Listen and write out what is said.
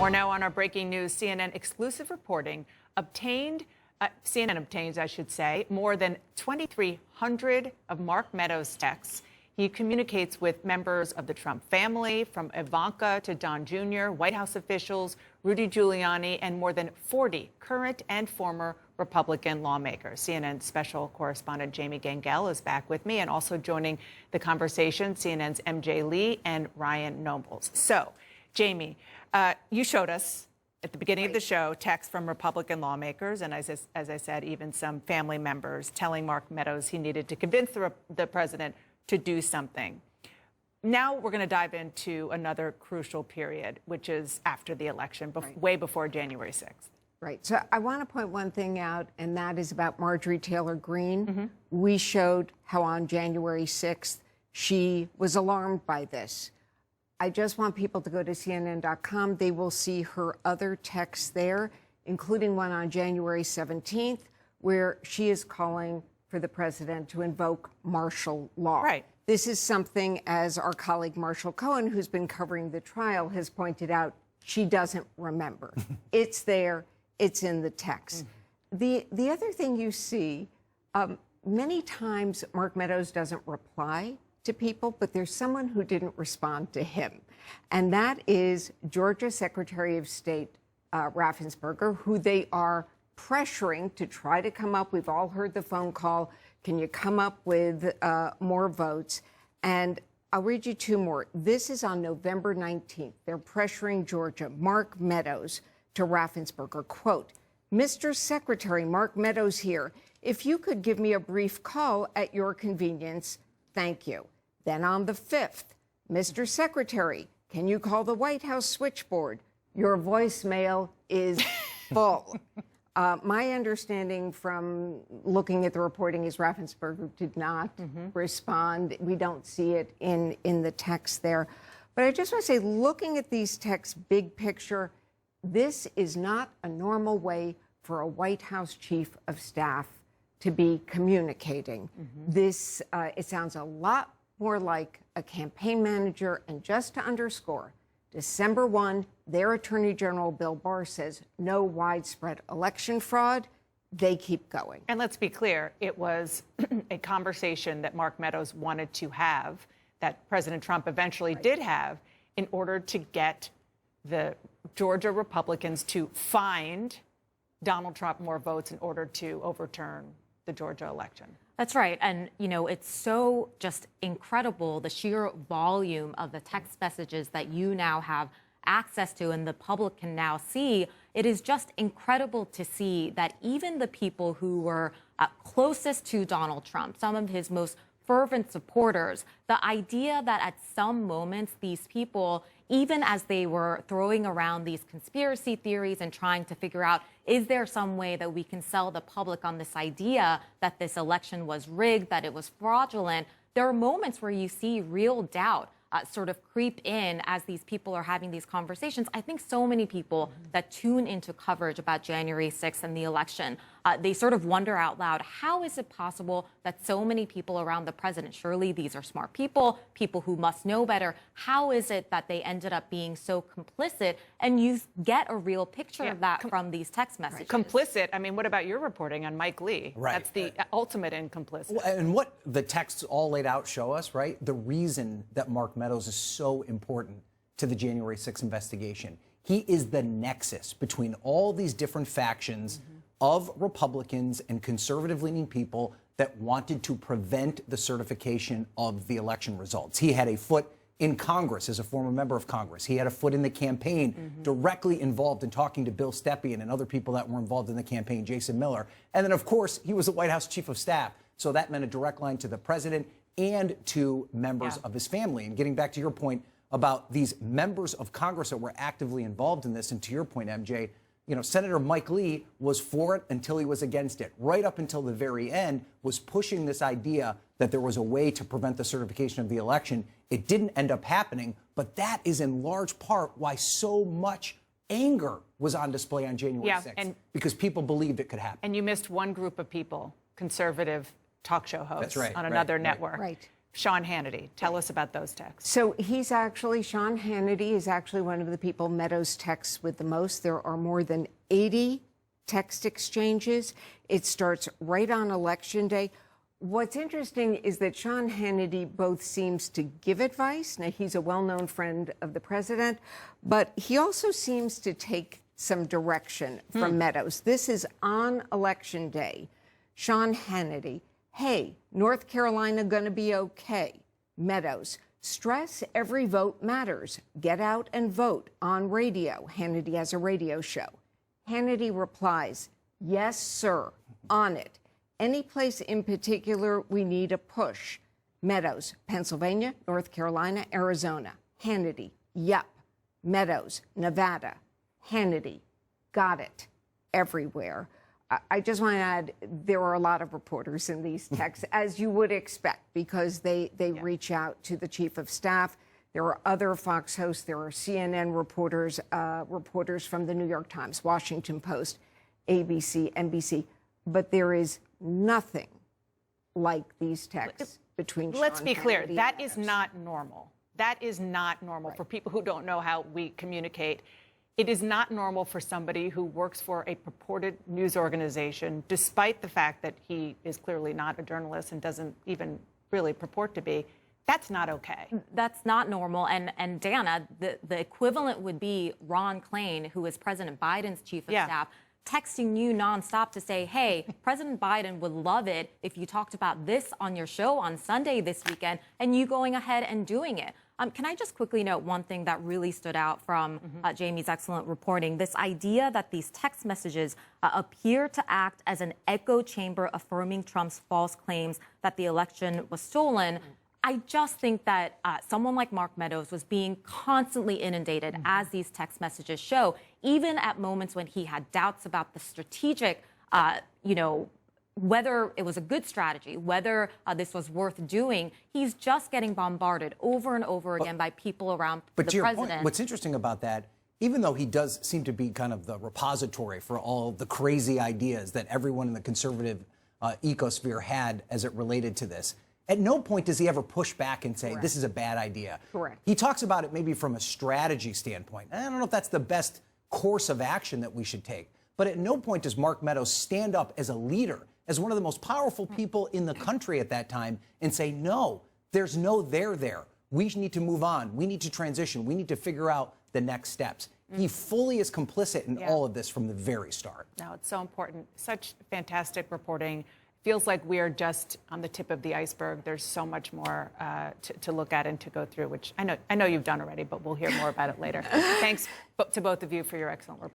More now on our breaking news. CNN exclusive reporting CNN obtains, I should say, more than 2,300 of Mark Meadows' texts. He communicates with members of the Trump family, from Ivanka to Don Jr., White House officials, Rudy Giuliani, and more than 40 current and former Republican lawmakers. CNN special correspondent Jamie Gangel is back with me, and also joining the conversation, CNN's MJ Lee and Ryan Nobles. So, Jamie, you showed us at the beginning of the show texts from Republican lawmakers, and as I said, even some family members telling Mark Meadows he needed to convince the president to do something. Now we're going to dive into another crucial period, which is after the election, way before January 6th. Right. So I want to point one thing out, and that is about Marjorie Taylor Greene. We showed how on January 6th she was alarmed by this. I just want people to go to CNN.com. They will see her other texts there, including one on January 17th, where she is calling for the president to invoke martial law. Right. This is something, as our colleague Marshall Cohen, who's been covering the trial, has pointed out, she doesn't remember. It's there. It's in the text. The other thing you see, many times Mark Meadows doesn't reply to people, but there's someone who didn't respond to him. And that is Georgia Secretary of State Raffensperger, who they are pressuring to try to come up. We've all heard the phone call. Can you come up with more votes? And I'll read you two more. This is on November 19th. They're pressuring Georgia, Mark Meadows, to Raffensperger, quote, "Mr. Secretary, Mark Meadows here. If you could give me a brief call at your convenience, thank you." Then on the 5th, "Mr. Secretary, can you call the White House switchboard? Your voicemail is full." My understanding from looking at the reporting is Raffensperger did not respond. We don't see it in the text there. But I just want to say, looking at these texts, big picture, this is not a normal way for a White House chief of staff to be communicating. This, it sounds a lot more like a campaign manager. And just to underscore, December 1, their Attorney General Bill Barr says no widespread election fraud. They keep going. And let's be clear, it was a conversation that Mark Meadows wanted to have, that President Trump eventually did have, in order to get the Georgia Republicans to find Donald Trump more votes in order to overturn the Georgia election. That's right. And, you know, it's so just incredible, the sheer volume of the text messages that you now have access to and the public can now see. It is just incredible to see that even the people who were closest to Donald Trump, some of his most fervent supporters, the idea that at some moments these people, even as they were throwing around these conspiracy theories and trying to figure out, is there some way that we can sell the public on this idea that this election was rigged, that it was fraudulent, there are moments where you see real doubt sort of creep in as these people are having these conversations. I think so many people that tune into coverage about January 6th and the election, they sort of wonder out loud, how is it possible that so many people around the president, surely these are smart people, people who must know better, how is it that they ended up being so complicit? And you get a real picture of that from these text messages. Complicit, I mean, what about your reporting on Mike Lee? Right. That's the ultimate in complicit. And what the texts all laid out show us, right? The reason that Mark Meadows is so important to the January 6th investigation. He is the nexus between all these different factions of Republicans and conservative-leaning people that wanted to prevent the certification of the election results. He had a foot in Congress as a former member of Congress. He had a foot in the campaign, directly involved in talking to Bill Stepien and other people that were involved in the campaign, Jason Miller. And then, of course, he was the White House chief of staff. So that meant a direct line to the president and to members of his family. And getting back to your point about these members of Congress that were actively involved in this, and to your point, MJ, you know, Senator Mike Lee was for it until he was against it. Right up until the very end, was pushing this idea that there was a way to prevent the certification of the election. It didn't end up happening, but that is in large part why so much anger was on display on January 6th, because people believed it could happen. And you missed one group of people, conservative talk show hosts on another network. Sean Hannity. Tell us about those texts. So Sean Hannity is actually one of the people Meadows texts with the most. There are more than 80 text exchanges. It starts right on Election Day. What's interesting is that Sean Hannity both seems to give advice. Now, he's a well-known friend of the president, but he also seems to take some direction from Meadows. This is on Election Day. Sean Hannity, hey, North Carolina going to be okay. Meadows, stress every vote matters. Get out and vote on radio. Hannity has a radio show. Hannity replies, yes, sir, on it. Any place in particular we need a push? Meadows, Pennsylvania, North Carolina, Arizona. Hannity, yep. Meadows, Nevada. Hannity, got it. Everywhere. I just want to add, there are a lot of reporters in these texts, as you would expect, because they reach out to the chief of staff. There are other Fox hosts. There are CNN reporters, reporters from the New York Times, Washington Post, ABC, NBC. But there is nothing like these texts between Let's Sean be clear. Hannity That and is Meadows. not normal. That is not normal for people who don't know how we communicate. It is not normal for somebody who works for a purported news organization, despite the fact that he is clearly not a journalist and doesn't even really purport to be. That's not okay. That's not normal. And Dana, the equivalent would be Ron Klain, who is President Biden's chief of staff, texting you nonstop to say, hey, President Biden would love it if you talked about this on your show on Sunday this weekend, and you going ahead and doing it. Can I just quickly note one thing that really stood out from Jamie's excellent reporting? This idea that these text messages appear to act as an echo chamber affirming Trump's false claims that the election was stolen. I just think that someone like Mark Meadows was being constantly inundated, as these text messages show, even at moments when he had doubts about the strategic, whether it was a good strategy, whether this was worth doing. He's just getting bombarded over and over again by people around the to your president. point, what's interesting about that, even though he does seem to be kind of the repository for all the crazy ideas that everyone in the conservative ecosphere had as it related to this, at no point does he ever push back and say, this is a bad idea. Correct. He talks about it maybe from a strategy standpoint. I don't know if that's the best course of action that we should take. But at no point does Mark Meadows stand up as a leader, as one of the most powerful people in the country at that time, and say, no, there's no there there. We need to move on. We need to transition. We need to figure out the next steps. He fully is complicit in all of this from the very start. No, it's so important. Such fantastic reporting. Feels like we are just on the tip of the iceberg. There's so much more to look at and to go through, which I know you've done already, but we'll hear more about it later. Thanks to both of you for your excellent report.